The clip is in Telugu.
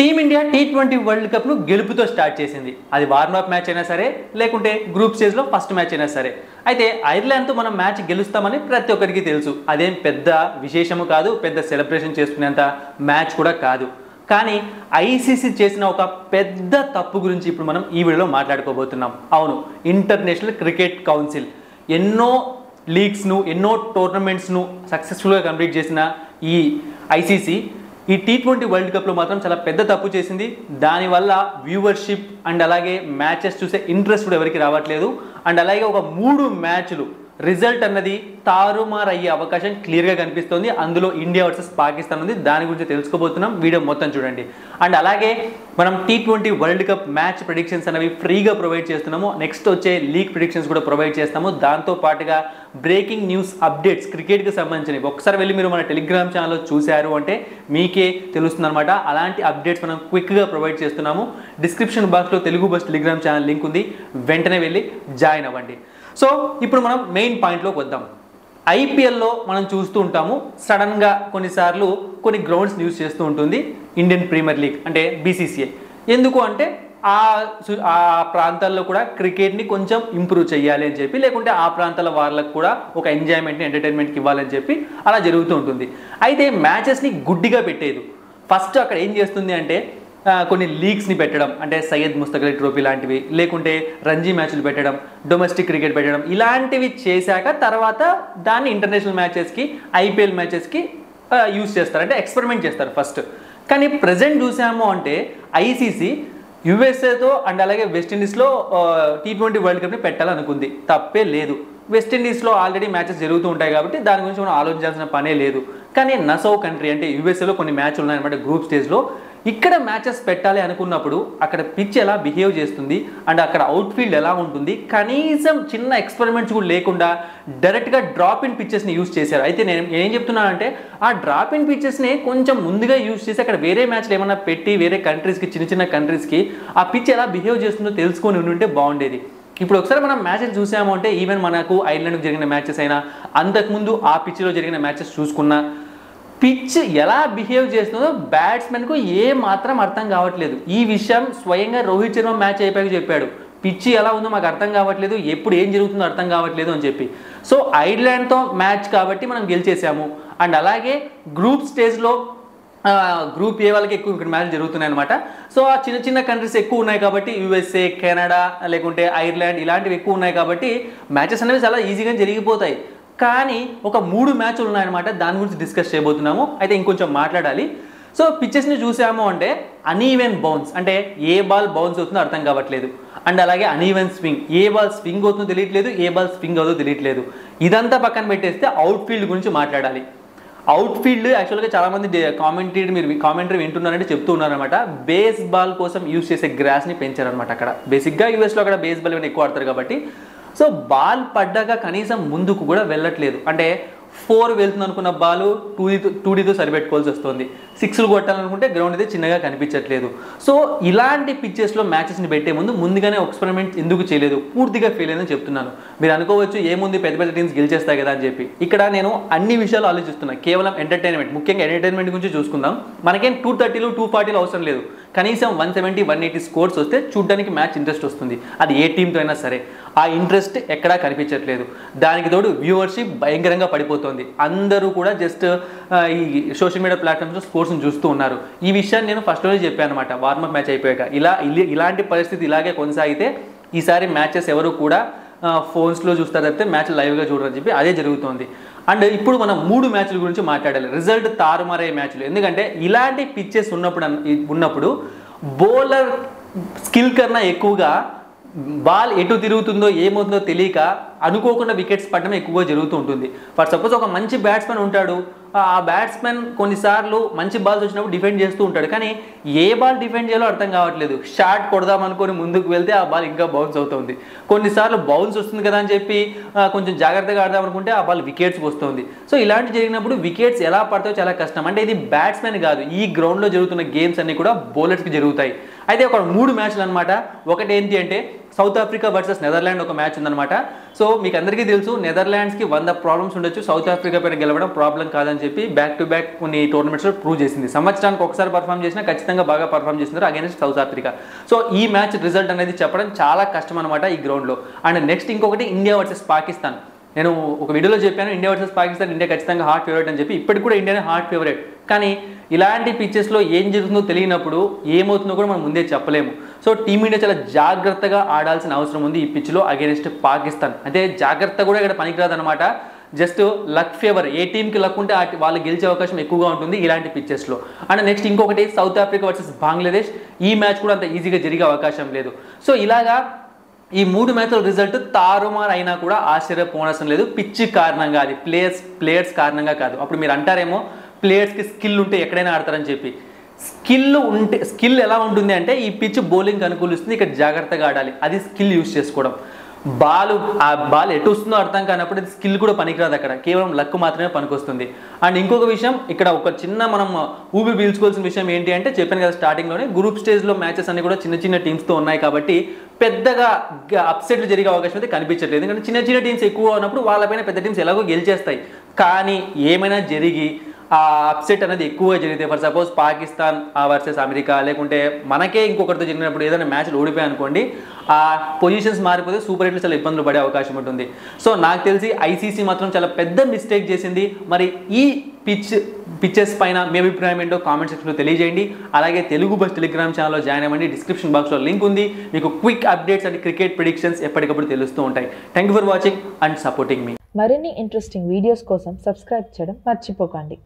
టీమిండియా టీ20 వరల్డ్ కప్ను గెలుపుతో స్టార్ట్ చేసింది. అది వార్మప్ మ్యాచ్ అయినా సరే, లేకుంటే గ్రూప్ స్టేజ్లో ఫస్ట్ మ్యాచ్ అయినా సరే. అయితే ఐర్లాండ్తో మనం మ్యాచ్ గెలుస్తామని ప్రతి ఒక్కరికి తెలుసు. అదేం పెద్ద విశేషము కాదు, పెద్ద సెలబ్రేషన్ చేసుకునేంత మ్యాచ్ కూడా కాదు. కానీ ఐసీసీ చేసిన ఒక పెద్ద తప్పు గురించి ఇప్పుడు మనం ఈ వీడియోలో మాట్లాడుకోబోతున్నాం. అవును, ఇంటర్నేషనల్ క్రికెట్ కౌన్సిల్ ఎన్నో లీగ్స్ను, ఎన్నో టోర్నమెంట్స్ను సక్సెస్ఫుల్గా కంప్లీట్ చేసిన ఈ ఐసీసీ ఈ టీ20 వరల్డ్ కప్లో మాత్రం చాలా పెద్ద తప్పు చేసింది. దానివల్ల వ్యూవర్షిప్ అండ్ అలాగే మ్యాచెస్ చూసే ఇంట్రెస్ట్ కూడా ఎవరికి రావట్లేదు. అండ్ అలాగే ఒక 3 మ్యాచ్లు రిజల్ట్ అన్నది తారుమారు అయ్యే అవకాశం క్లియర్గా కనిపిస్తుంది. అందులో ఇండియా వర్సెస్ పాకిస్తాన్ ఉంది. దాని గురించి తెలుసుకోబోతున్నాం. వీడియో మొత్తం చూడండి. అండ్ అలాగే మనం T20 world cup match predictions అనేవి ఫ్రీగా ప్రొవైడ్ చేస్తున్నాము. నెక్స్ట్ వచ్చే లీగ్ ప్రిడిక్షన్స్ కూడా ప్రొవైడ్ చేస్తాము. దాంతో పాటుగా బ్రేకింగ్ న్యూస్ అప్డేట్స్ క్రికెట్కి సంబంధించినవి ఒకసారి వెళ్ళి మీరు మన టెలిగ్రామ్ ఛానల్లో చూశారు అంటే మీకే తెలుస్తుంది అనమాట. అలాంటి అప్డేట్స్ మనం క్విక్గా ప్రొవైడ్ చేస్తున్నాము. డిస్క్రిప్షన్ బాక్స్లో Telugu bus Telegram channel link ఉంది. వెంటనే వెళ్ళి జాయిన్ అవ్వండి. సో ఇప్పుడు మనం మెయిన్ పాయింట్లోకి వద్దాం. ఐపీఎల్లో మనం చూస్తూ ఉంటాము, సడన్గా కొన్నిసార్లు కొన్ని గ్రౌండ్స్ యూజ్ చేస్తూ ఉంటుంది ఇండియన్ ప్రీమియర్ లీగ్ అంటే బీసీసీఐ. ఎందుకు అంటే ఆ ప్రాంతాల్లో కూడా క్రికెట్ని కొంచెం ఇంప్రూవ్ చేయాలి అని చెప్పి, లేకుంటే ఆ ప్రాంతాల వాళ్ళకు కూడా ఒక ఎంజాయ్మెంట్ని, ఎంటర్టైన్మెంట్కి ఇవ్వాలని చెప్పి అలా జరుగుతూ ఉంటుంది. అయితే మ్యాచెస్ని గుడ్డిగా పెట్టేది. ఫస్ట్ అక్కడ ఏం చేస్తుంది అంటే కొన్ని లీగ్స్ని పెట్టడం, అంటే సయ్యద్ ముస్తక్ అలీ ట్రోఫీ లాంటివి, లేకుంటే రంజీ మ్యాచ్లు పెట్టడం, డొమెస్టిక్ క్రికెట్ పెట్టడం, ఇలాంటివి చేశాక తర్వాత దాన్ని ఇంటర్నేషనల్ మ్యాచెస్కి, ఐపీఎల్ మ్యాచెస్కి యూజ్ చేస్తారు, అంటే ఎక్స్పెరిమెంట్ చేస్తారు ఫస్ట్. కానీ ప్రజెంట్ చూసాము అంటే ఐసీసీ యుఎస్ఏతో అండ్ అలాగే వెస్టిండీస్లో టీ20 వరల్డ్ కప్ని పెట్టాలనుకుంది. తప్పే లేదు. వెస్టిండీస్లో ఆల్రెడీ మ్యాచెస్ జరుగుతూ ఉంటాయి కాబట్టి దాని గురించి మనం ఆలోచించాల్సిన పనే లేదు. కానీ నసౌ కంట్రీ అంటే యుఎస్ఏలో కొన్ని మ్యాచ్లు ఉన్నాయన్నమాట గ్రూప్ స్టేజ్లో. ఇక్కడ మ్యాచెస్ పెట్టాలి అనుకున్నప్పుడు అక్కడ పిచ్ ఎలా బిహేవ్ చేస్తుంది అండ్ అక్కడ అవుట్ఫీల్డ్ ఎలా ఉంటుంది, కనీసం చిన్న ఎక్స్పెరిమెంట్స్ కూడా లేకుండా డైరెక్ట్గా డ్రాప్ ఇన్ పిచ్చెస్ని యూజ్ చేశారు. అయితే నేను ఏం చెప్తున్నానంటే ఆ డ్రాప్ ఇన్ పిచ్చెస్ని కొంచెం ముందుగా యూజ్ చేసి అక్కడ వేరే మ్యాచ్లు ఏమైనా పెట్టి వేరే కంట్రీస్కి, చిన్న చిన్న కంట్రీస్కి ఆ పిచ్ ఎలా బిహేవ్ చేస్తుందో తెలుసుకొని ఉంటే బాగుండేది. ఇప్పుడు ఒకసారి మనం మ్యాచెస్ చూసాము అంటే ఈవెన్ మనకు ఐర్లాండ్కి జరిగిన మ్యాచెస్ అయినా, అంతకుముందు ఆ పిచ్లో జరిగిన మ్యాచెస్ చూసుకున్నా, పిచ్ ఎలా బిహేవ్ చేస్తుందో బ్యాట్స్మెన్కు ఏ మాత్రం అర్థం కావట్లేదు. ఈ విషయం స్వయంగా రోహిత్ శర్మ మ్యాచ్ అయిపోయాక చెప్పాడు. పిచ్ ఎలా ఉందో మాకు అర్థం కావట్లేదు, ఎప్పుడు ఏం జరుగుతుందో అర్థం కావట్లేదు అని చెప్పి. సో ఐర్లాండ్తో మ్యాచ్ కాబట్టి మనం గెలిచేసాము. అండ్ అలాగే గ్రూప్ స్టేజ్లో గ్రూప్ ఏ వాళ్ళకి ఎక్కువ ఇక్కడ మ్యాచ్ జరుగుతున్నాయి అనమాట. సో ఆ చిన్న చిన్న కంట్రీస్ ఎక్కువ ఉన్నాయి కాబట్టి యుఎస్ఏ, కెనడా, లేకుంటే ఐర్లాండ్ ఇలాంటివి ఎక్కువ ఉన్నాయి కాబట్టి మ్యాచెస్ అనేవి చాలా ఈజీగా జరిగిపోతాయి. కానీ ఒక 3 మ్యాచ్లు ఉన్నాయన్నమాట. దాని గురించి డిస్కస్ చేయబోతున్నాము. అయితే ఇంకొంచెం మాట్లాడాలి. సో పిచ్చెస్ని చూసాము అంటే అనీవెన్ బౌన్స్, అంటే ఏ బాల్ బౌన్స్ అవుతుందో అర్థం కావట్లేదు. అండ్ అలాగే అనీవెన్ స్వింగ్, ఏ బాల్ స్వింగ్ అవుతుందో తెలియట్లేదు, ఏ బాల్ స్వింగ్ అవుతుందో తెలియట్లేదు. ఇదంతా పక్కన పెట్టేస్తే అవుట్ ఫీల్డ్ గురించి మాట్లాడాలి. అవుట్ ఫీల్డ్ యాక్చువల్గా చాలామంది కామెంటరీ వింటున్నారంటే చెప్తూ ఉన్నారనమాట. బేస్ బాల్ కోసం యూజ్ చేసే గ్రాస్ని పెంచారనమాట. అక్కడ బేసిక్గా యూఎస్లో అక్కడ బేస్ బాల్ ఎక్కువ ఆడతారు కాబట్టి. సో బాల్ పడ్డాక కనీసం ముందుకు కూడా వెళ్ళట్లేదు. అంటే 4 వెళ్తుంది అనుకున్న బాల్ 2Dతో సరిపెట్టుకోవాల్సి వస్తుంది. 6లు కొట్టాలనుకుంటే గ్రౌండ్ అయితే చిన్నగా కనిపించట్లేదు. సో ఇలాంటి పిచ్చెస్లో మ్యాచెస్ని పెట్టే ముందుగానే ఎక్స్పెరిమెంట్ ఎందుకు చేయలేదు, పూర్తిగా ఫెయిల్ అయిందని చెప్తున్నాను. మీరు అనుకోవచ్చు ఏముంది పెద్ద పెద్ద టీమ్స్ గెలిచేస్తాయి కదా అని చెప్పి. ఇక్కడ నేను అన్ని విషయాలు ఆలోచిస్తున్నాను. కేవలం ఎంటర్టైన్మెంట్, ముఖ్యంగా ఎంటర్టైన్మెంట్ గురించి చూసుకుందాం. మనకేం 230లు 240లు అవసరం లేదు. కనీసం 170, 180 స్కోర్స్ వస్తే చూడడానికి మ్యాచ్ ఇంట్రెస్ట్ వస్తుంది. అది ఏ టీంతో అయినా సరే. ఆ ఇంట్రెస్ట్ ఎక్కడా కనిపించట్లేదు. దానికి తోడు వ్యూవర్షిప్ భయంకరంగా పడిపోతుంది. అందరూ కూడా జస్ట్ ఈ సోషల్ మీడియా ప్లాట్ఫామ్స్లో స్పోర్ట్స్ని చూస్తూ ఉన్నారు. ఈ విషయాన్ని నేను ఫస్ట్లోనే చెప్పాను అనమాట. వార్మప్ మ్యాచ్ అయిపోయాక ఇలాంటి పరిస్థితి ఇలాగే కొనసాగితే ఈసారి మ్యాచెస్ ఎవరు కూడా ఫోన్స్లో చూస్తారు తప్పితే మ్యాచ్ లైవ్గా చూడరని చెప్పి అదే జరుగుతుంది. అండ్ ఇప్పుడు మనం 3 మ్యాచ్ల గురించి మాట్లాడాలి. రిజల్ట్ తారుమారయ్యే మ్యాచ్లు. ఎందుకంటే ఇలాంటి పిచ్చెస్ ఉన్నప్పుడు బౌలర్ స్కిల్ కన్నా ఎక్కువగా బాల్ ఎటు తిరుగుతుందో ఏమవుతుందో తెలియక అనుకోకుండా వికెట్స్ పడడం ఎక్కువగా జరుగుతూ ఉంటుంది. ఫర్ సపోజ్ ఒక మంచి బ్యాట్స్మెన్ ఉంటాడు. ఆ బ్యాట్స్మెన్ కొన్నిసార్లు మంచి బాల్స్ వచ్చినప్పుడు డిఫెండ్ చేస్తూ ఉంటాడు. కానీ ఏ బాల్ డిఫెండ్ చేయాలో అర్థం కావట్లేదు. షాట్ కొడదాం అనుకొని ముందుకు వెళ్తే ఆ బాల్ ఇంకా బౌన్స్ అవుతుంది. కొన్నిసార్లు బౌన్స్ వస్తుంది కదా అని చెప్పి కొంచెం జాగ్రత్తగా ఆడదాం అనుకుంటే ఆ బాల్ వికెట్స్కి వస్తుంది. సో ఇలాంటి జరిగినప్పుడు వికెట్స్ ఎలా పడతాయో చాలా కష్టం. అంటే ఇది బ్యాట్స్మెన్ కాదు, ఈ గ్రౌండ్లో జరుగుతున్న గేమ్స్ అన్నీ కూడా బౌలర్స్కి జరుగుతాయి. అయితే ఒక 3 మ్యాచ్లు అనమాట. ఒకటి ఏంటి అంటే సౌత్ ఆఫ్రికా వర్సెస్ నెదర్లాండ్ ఒక మ్యాచ్ ఉందన్నమాట. సో మీకు అందరికీ తెలుసు నెదర్లాండ్స్కి 100 ప్రాబ్లమ్స్ ఉండొచ్చు, సౌత్ ఆఫ్రికా పైన గెలవడం ప్రాబ్లం కాదని చెప్పి బ్యాక్ టు బ్యాక్ కొన్ని టోర్నమెంట్స్లో ప్రూవ్ చేసింది. సంవత్సరానికి ఒకసారి పర్ఫామ్ చేసినా ఖచ్చితంగా బాగా పర్ఫామ్ చేస్తున్నారు అగైన్స్ సౌత్ ఆఫ్రికా. సో ఈ మ్యాచ్ రిజల్ట్ అనేది చెప్పడం చాలా కష్టం అనమాట ఈ గ్రౌండ్లో. అండ్ నెక్స్ట్ ఇంకొకటి ఇండియా వర్సెస్ పాకిస్తాన్. నేను ఒక వీడియోలో చెప్పాను ఇండియా వర్సెస్ పాకిస్తాన్ ఇండియా ఖచ్చితంగా హాట్ ఫేవరెట్ అని చెప్పి. ఇప్పటికి కూడా ఇండియానే హాట్ ఫేవరెట్. కానీ ఇలాంటి పిచ్చెస్లో ఏం జరుగుతుందో తెలియనప్పుడు ఏమవుతుందో కూడా మనం ముందే చెప్పలేము. సో టీమిండియా చాలా జాగ్రత్తగా ఆడాల్సిన అవసరం ఉంది ఈ పిచ్లో అగైనెస్ట్ పాకిస్తాన్. అంటే జాగ్రత్త కూడా ఇక్కడ పనికిరాదనమాట. జస్ట్ లక్ ఫేవర్, ఏ టీంకి లక్ ఉంటే వాళ్ళు గెలిచే అవకాశం ఎక్కువగా ఉంటుంది ఇలాంటి పిచ్చెస్లో. అండ్ నెక్స్ట్ ఇంకొకటి సౌత్ ఆఫ్రికా వర్సెస్ బంగ్లాదేశ్. ఈ మ్యాచ్ కూడా అంత ఈజీగా జరిగే అవకాశం లేదు. సో ఇలాగా ఈ 3 మ్యాచ్ల రిజల్ట్ తారుమారు అయినా కూడా ఆశ్చర్యపోనవసరం లేదు. పిచ్ కారణంగా, అది ప్లేయర్స్ కారణంగా కాదు. అప్పుడు మీరు అంటారేమో ప్లేయర్స్కి స్కిల్ ఉంటే ఎక్కడైనా ఆడతారని చెప్పి. స్కిల్ ఎలా ఉంటుంది అంటే ఈ పిచ్ బౌలింగ్ అనుకూలిస్తుంది, ఇక్కడ జాగ్రత్తగా ఆడాలి, అది స్కిల్ యూజ్ చేసుకోవడం. ఆ బాల్ ఎటు వస్తుందో అర్థం కానప్పుడు ఇది స్కిల్ కూడా పనికిరాదు, అక్కడ కేవలం లక్ మాత్రమే పనికొస్తుంది. అండ్ ఇంకొక విషయం, ఇక్కడ ఒక చిన్న మనం ఊపి పీల్చుకోవాల్సిన విషయం ఏంటి అంటే చెప్పాను కదా స్టార్టింగ్లోనే, గ్రూప్ స్టేజ్లో మ్యాచెస్ అన్ని కూడా చిన్న చిన్న టీమ్స్తో ఉన్నాయి కాబట్టి పెద్దగా అప్సెట్లు జరిగే అవకాశం అయితే కనిపించట్లేదు. ఎందుకంటే చిన్న చిన్న టీమ్స్ ఎక్కువ ఉన్నప్పుడు వాళ్ళపైన పెద్ద టీమ్స్ ఎలాగో గెలిచేస్తాయి. కానీ ఏమైనా జరిగి ఆ అప్సెట్ అనేది ఎక్కువగా జరిగితే, for suppose Pakistan versus America, లేకుంటే మనకే ఇంకొకరితో జరిగినప్పుడు ఏదైనా మ్యాచ్లు ఓడిపోయాయి అనుకోండి, ఆ పొజిషన్స్ మారిపోతే సూపర్ ఎయిట్లో చాలా ఇబ్బందులు పడే అవకాశం ఉంటుంది. సో నాకు తెలిసి ఐసీసీ మాత్రం చాలా పెద్ద మిస్టేక్ చేసింది. మరి ఈ పిచ్చెస్ పైన మీ అభిప్రాయం ఏంటో కామెంట్ సెక్షన్లో తెలియజేయండి. అలాగే తెలుగు బస్ టెలిగ్రామ్ ఛానల్లో జాయిన్ అవ్వండి, డిస్క్రిప్షన్ బాక్స్లో లింక్ ఉంది. మీకు quick updates and cricket predictions ఎప్పటికప్పుడు తెలుస్తూ ఉంటాయి. Thank you for watching and supporting మీ. మరిన్ని ఇంట్రెస్టింగ్ వీడియోస్ కోసం సబ్స్క్రైబ్ చేయడం మర్చిపోకండి.